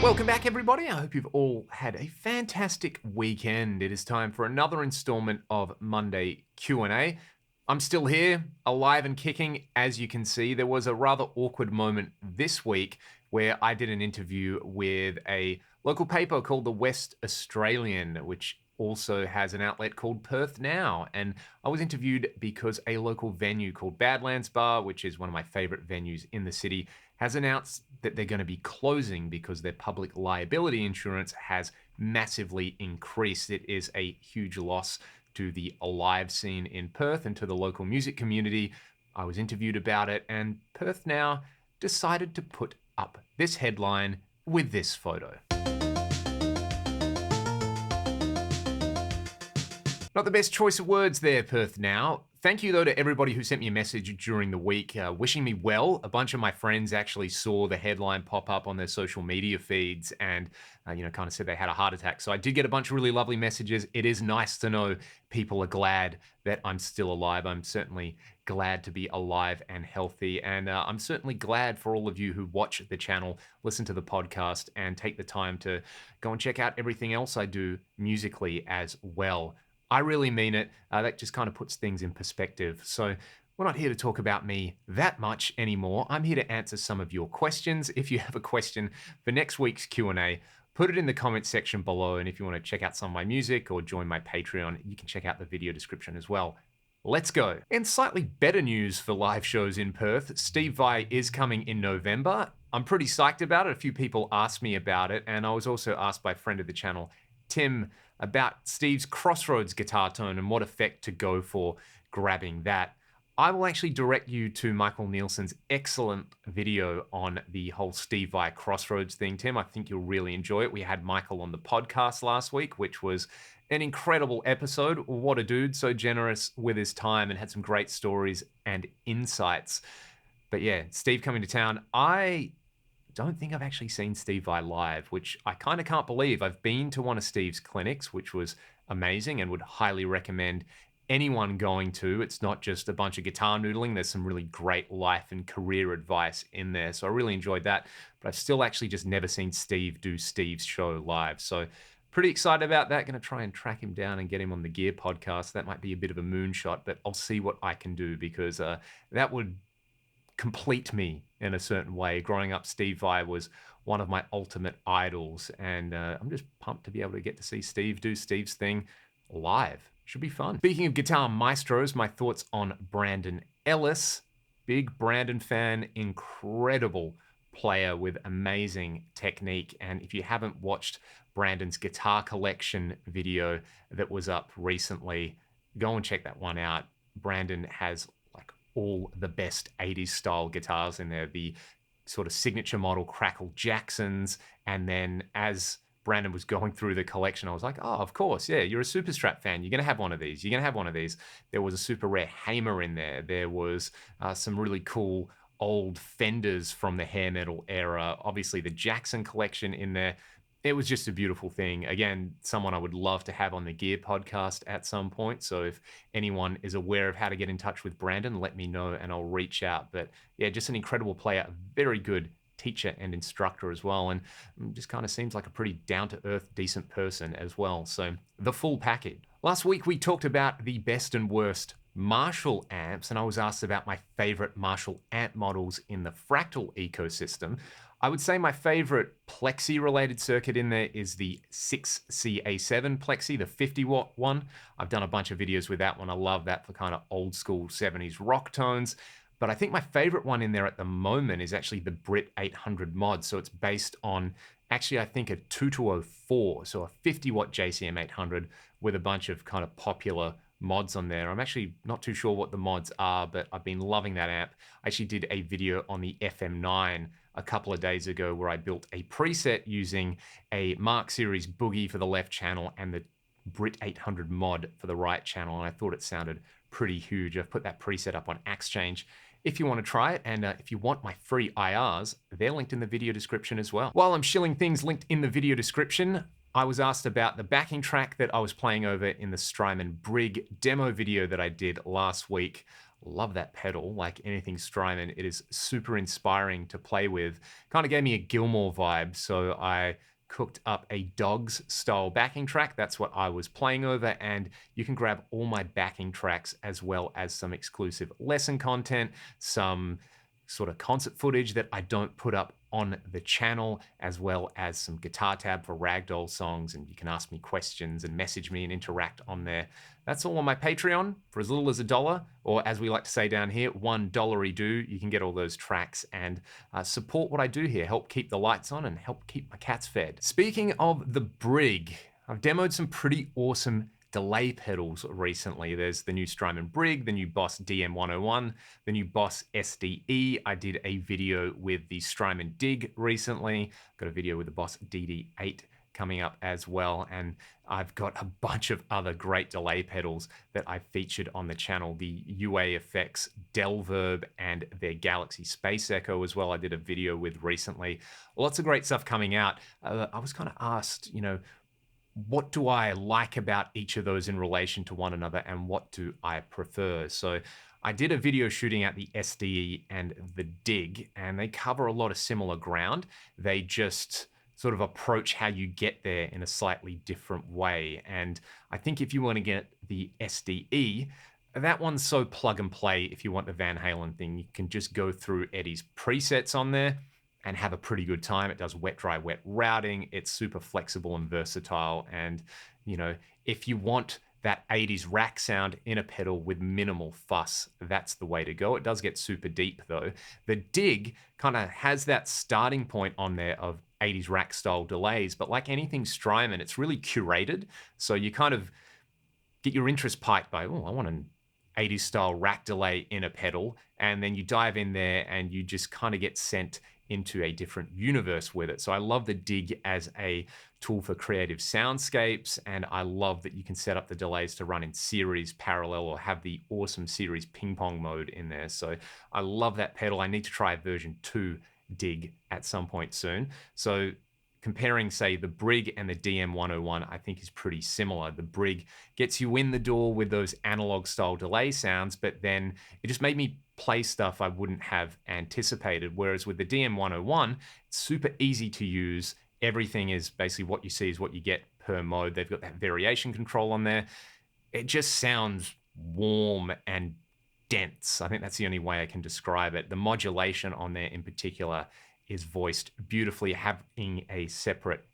Welcome back, everybody. I hope you've all had a fantastic weekend. It is time for another installment of Monday Q&A. I'm still here, alive and kicking. As you can see, there was a rather awkward moment this week where I did an interview with a local paper called the West Australian, which also has an outlet called Perth Now. And I was interviewed because a local venue called Badlands Bar, which is one of my favorite venues in the city, has announced that they're going to be closing because their public liability insurance has massively increased. It is a huge loss to the alive scene in Perth and to the local music community. I was interviewed about it, and Perth Now decided to put up this headline with this photo. Not the best choice of words there, Perth Now. Thank you, though, to everybody who sent me a message during the week wishing me well. A bunch of my friends actually saw the headline pop up on their social media feeds and, kind of said they had a heart attack. So I did get a bunch of really lovely messages. It is nice to know people are glad that I'm still alive. I'm certainly glad to be alive and healthy. And I'm certainly glad for all of you who watch the channel, listen to the podcast, and take the time to go and check out everything else I do musically as well. I really mean it. That just kind of puts things in perspective. So we're not here to talk about me that much anymore. I'm here to answer some of your questions. If you have a question for next week's Q&A, put it in the comments section below. And if you want to check out some of my music or join my Patreon, you can check out the video description as well. Let's go. And slightly better news for live shows in Perth. Steve Vai is coming in November. I'm pretty psyched about it. A few people asked me about it. And I was also asked by a friend of the channel, Tim, about Steve's Crossroads guitar tone and what effect to go for grabbing that. I will actually direct you to Michael Nielsen's excellent video on the whole Steve Vai Crossroads thing, Tim. I think you'll really enjoy it. We had Michael on the podcast last week, which was an incredible episode. What a dude, so generous with his time and had some great stories and insights. But yeah, Steve coming to town. I don't think I've actually seen Steve Vai live, which I kind of can't believe. I've been to one of Steve's clinics, which was amazing and would highly recommend anyone going to. It's not just a bunch of guitar noodling. There's some really great life and career advice in there. So I really enjoyed that. But I've still actually just never seen Steve do Steve's show live. So pretty excited about that. Going to try and track him down and get him on the Gear podcast. That might be a bit of a moonshot, but I'll see what I can do because that would complete me in a certain way. Growing up, Steve Vai was one of my ultimate idols, and I'm just pumped to be able to get to see Steve do Steve's thing live. Should be fun. Speaking of guitar maestros, my thoughts on Brandon Ellis. Big Brandon fan, incredible player with amazing technique. And if you haven't watched Brandon's guitar collection video that was up recently, go and check that one out. Brandon has all the best 80s style guitars in there, the sort of signature model Crackle Jacksons. And then as Brandon was going through the collection, I was like, oh, of course, yeah, you're a Super Strat fan. You're going to have one of these. You're going to have one of these. There was a super rare Hamer in there. There was some really cool old Fenders from the hair metal era. Obviously, the Jackson collection in there. It was just a beautiful thing. Again, someone I would love to have on the Gear podcast at some point. So if anyone is aware of how to get in touch with Brandon, let me know and I'll reach out. But yeah, just an incredible player, a very good teacher and instructor as well. And just kind of seems like a pretty down-to-earth, decent person as well. So the full package. Last week, we talked about the best and worst Marshall amps, and I was asked about my favorite Marshall amp models in the Fractal ecosystem. I would say my favorite Plexi-related circuit in there is the 6CA7 Plexi, the 50-watt one. I've done a bunch of videos with that one. I love that for kind of old school 70s rock tones. But I think my favorite one in there at the moment is actually the Brit 800 mod. So it's based on, actually, I think a 2204, so a 50-watt JCM 800 with a bunch of kind of popular mods on there. I'm actually not too sure what the mods are, but I've been loving that amp. I actually did a video on the FM9 a couple of days ago where I built a preset using a Mark Series Boogie for the left channel and the Brit 800 mod for the right channel, and I thought it sounded pretty huge. I've put that preset up on Exchange if you want to try it, and if you want my free IRs, they're linked in the video description as well. While I'm shilling things linked in the video description, I was asked about the backing track that I was playing over in the Strymon BRIG demo video that I did last week. Love that pedal. Like anything Strymon, it is super inspiring to play with. Kind of gave me a Gilmore vibe, so I cooked up a Dogs style backing track. That's what I was playing over, and you can grab all my backing tracks as well as some exclusive lesson content, some sort of concert footage that I don't put up on the channel, as well as some guitar tab for ragdoll songs, and you can ask me questions and message me and interact on there. That's all on my Patreon for as little as $1, or as we like to say down here, $1 do. You can get all those tracks and support what I do here, help keep the lights on and help keep my cats fed. Speaking of the BRIG, I've demoed some pretty awesome delay pedals recently. There's the new Strymon BRIG, the new Boss DM101, the new Boss SDE. I did a video with the Strymon DIG recently. Got a video with the Boss DD8 coming up as well, and I've got a bunch of other great delay pedals that I featured on the channel. The UA Effects Delverb and their Galaxy Space Echo as well, I did a video with recently. Lots of great stuff coming out. I was kind of asked, what do I like about each of those in relation to one another, and what do I prefer? So I did a video shooting at the SDE and the DIG, and they cover a lot of similar ground. They just sort of approach how you get there in a slightly different way. And I think if you want to get the SDE, that one's so plug and play. If you want the Van Halen thing, you can just go through Eddie's presets on there and have a pretty good time. It does wet, dry, wet routing. It's super flexible and versatile. And, if you want that 80s rack sound in a pedal with minimal fuss, that's the way to go. It does get super deep though. The DIG kind of has that starting point on there of 80s rack style delays, but like anything Strymon, it's really curated. So you kind of get your interest piked by, oh, I want an 80s style rack delay in a pedal. And then you dive in there and you just kind of get sent into a different universe with it. So I love the DIG as a tool for creative soundscapes, and I love that you can set up the delays to run in series, parallel, or have the awesome series ping pong mode in there. So I love that pedal. I need to try version 2 DIG at some point soon. So comparing, say, the BRIG and the DM101, I think is pretty similar. The BRIG gets you in the door with those analog style delay sounds, but then it just made me play stuff I wouldn't have anticipated. Whereas with the DM101, it's super easy to use. Everything is basically what you see is what you get per mode. They've got that variation control on there. It just sounds warm and dense. I think that's the only way I can describe it. The modulation on there in particular is voiced beautifully. Having a separate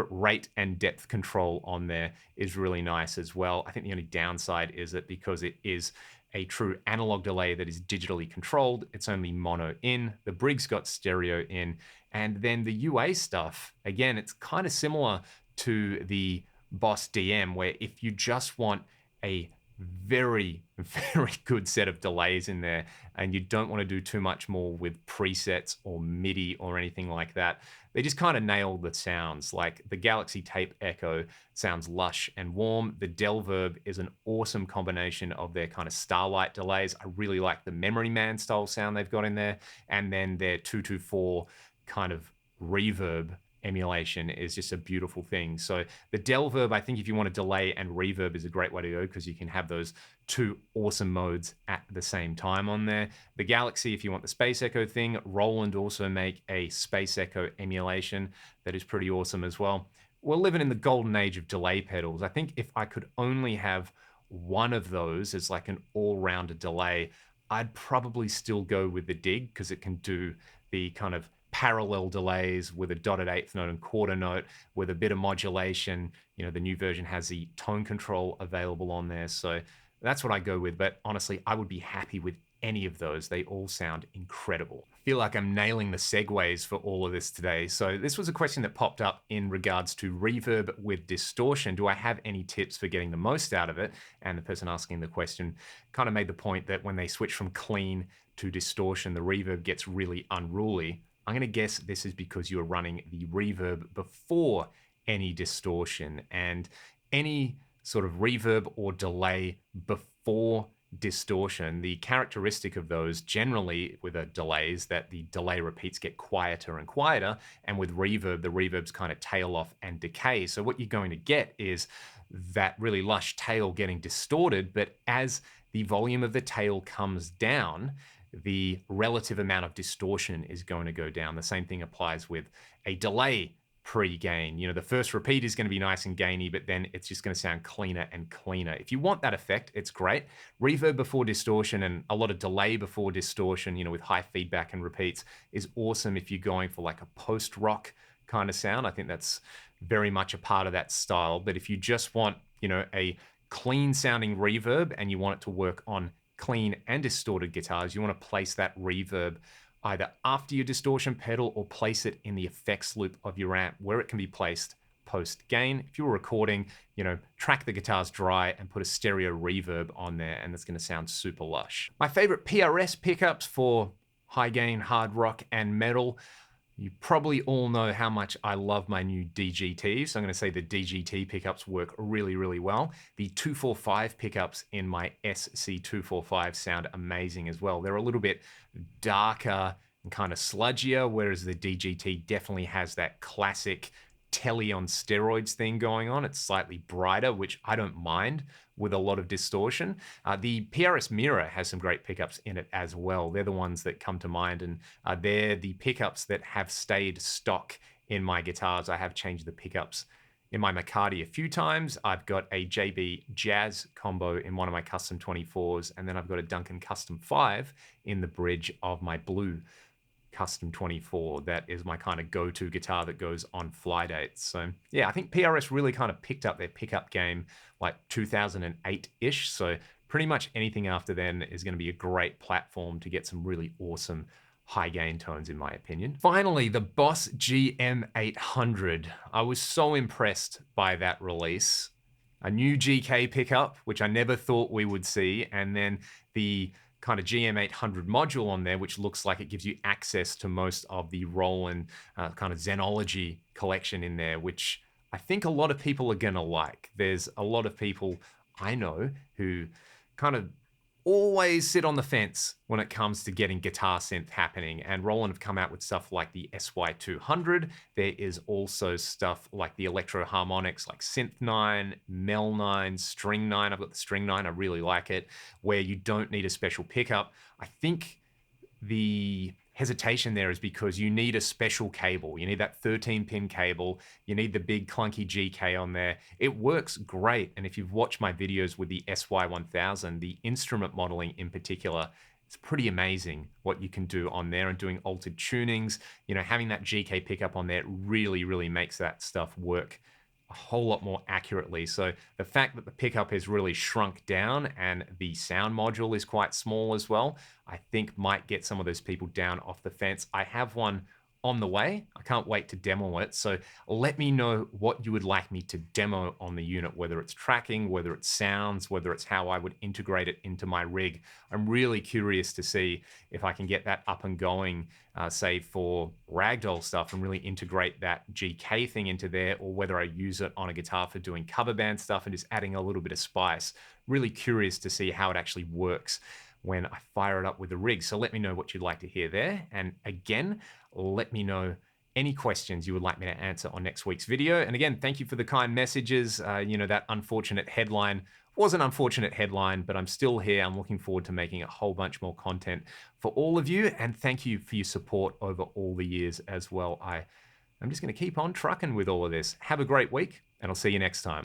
rate and depth control on there is really nice as well. I think the only downside is that because it is a true analog delay that is digitally controlled, it's only mono in. The BRIG's got stereo in. And then the UA stuff, again, it's kind of similar to the Boss DM, where if you just want a very, very good set of delays in there and you don't want to do too much more with presets or MIDI or anything like that, they just kind of nail the sounds. Like the Galaxy Tape Echo sounds lush and warm. The Delverb is an awesome combination of their kind of Starlight delays. I really like the Memory Man style sound they've got in there, and then their 224 kind of reverb emulation is just a beautiful thing. So the Delverb, I think if you want to delay and reverb, is a great way to go because you can have those two awesome modes at the same time on there. The Galaxy, if you want the Space Echo thing, Roland also make a Space Echo emulation that is pretty awesome as well. We're living in the golden age of delay pedals. I think if I could only have one of those as like an all-rounder delay, I'd probably still go with the DIG because it can do the kind of parallel delays with a dotted eighth note and quarter note with a bit of modulation. The new version has the tone control available on there. So that's what I go with. But honestly, I would be happy with any of those. They all sound incredible. I feel like I'm nailing the segues for all of this today. So this was a question that popped up in regards to reverb with distortion. Do I have any tips for getting the most out of it? And the person asking the question kind of made the point that when they switch from clean to distortion, the reverb gets really unruly. I'm going to guess this is because you're running the reverb before any distortion, and any sort of reverb or delay before distortion, the characteristic of those generally with a delay is that the delay repeats get quieter and quieter, and with reverb, the reverbs kind of tail off and decay. So what you're going to get is that really lush tail getting distorted, but as the volume of the tail comes down, the relative amount of distortion is going to go down. The same thing applies with a delay pre-gain. You know, the first repeat is going to be nice and gainy, but then it's just going to sound cleaner and cleaner. If you want that effect, it's great. Reverb before distortion and a lot of delay before distortion, you know, with high feedback and repeats is awesome if you're going for like a post-rock kind of sound. I think that's very much a part of that style. But if you just want, you know, a clean sounding reverb and you want it to work on clean and distorted guitars, you want to place that reverb either after your distortion pedal or place it in the effects loop of your amp where it can be placed post gain. If you're recording, you know, track the guitars dry and put a stereo reverb on there and it's going to sound super lush. My favorite PRS pickups for high gain, hard rock and metal. You probably all know how much I love my new DGT, so I'm going to say the DGT pickups work really, really well. The 245 pickups in my SC245 sound amazing as well. They're a little bit darker and kind of sludgier, whereas the DGT definitely has that classic telly on steroids thing going on. It's slightly brighter, which I don't mind with a lot of distortion. The PRS Mirror has some great pickups in it as well. They're the ones that come to mind, and they're the pickups that have stayed stock in my guitars. I have changed the pickups in my McCarty a few times. I've got a JB Jazz combo in one of my custom 24s, and then I've got a Duncan Custom 5 in the bridge of my blue Custom 24. That is my kind of go-to guitar that goes on fly dates. So yeah, I think PRS really kind of picked up their pickup game like 2008-ish. So pretty much anything after then is going to be a great platform to get some really awesome high gain tones, in my opinion. Finally, the Boss GM800. I was so impressed by that release. A new GK pickup, which I never thought we would see, and then the kind of GM800 module on there, which looks like it gives you access to most of the Roland kind of Xenology collection in there, which I think a lot of people are gonna like. There's a lot of people I know who kind of always sit on the fence when it comes to getting guitar synth happening, and Roland have come out with stuff like the SY200. There is also stuff like the Electro Harmonics like Synth 9, Mel 9, String 9. I've got the String 9, I really like it, where you don't need a special pickup. I think the hesitation there is because you need a special cable. You need that 13-pin cable. You need the big clunky GK on there. It works great. And if you've watched my videos with the SY1000, the instrument modeling in particular, it's pretty amazing what you can do on there, and doing altered tunings. You know, having that GK pickup on there really, really makes that stuff work a whole lot more accurately. So the fact that the pickup is really shrunk down and the sound module is quite small as well, I think might get some of those people down off the fence. I have one on the way. I can't wait to demo it. So let me know what you would like me to demo on the unit, whether it's tracking, whether it's sounds, whether it's how I would integrate it into my rig. I'm really curious to see if I can get that up and going, say for ragdoll stuff, and really integrate that GK thing into there, or whether I use it on a guitar for doing cover band stuff and just adding a little bit of spice. Really curious to see how it actually works when I fire it up with the rig. So let me know what you'd like to hear there. And again, let me know any questions you would like me to answer on next week's video. And again, thank you for the kind messages. You know, that unfortunate headline was an unfortunate headline, but I'm still here. I'm looking forward to making a whole bunch more content for all of you. And thank you for your support over all the years as well. I'm just going to keep on trucking with all of this. Have a great week, and I'll see you next time.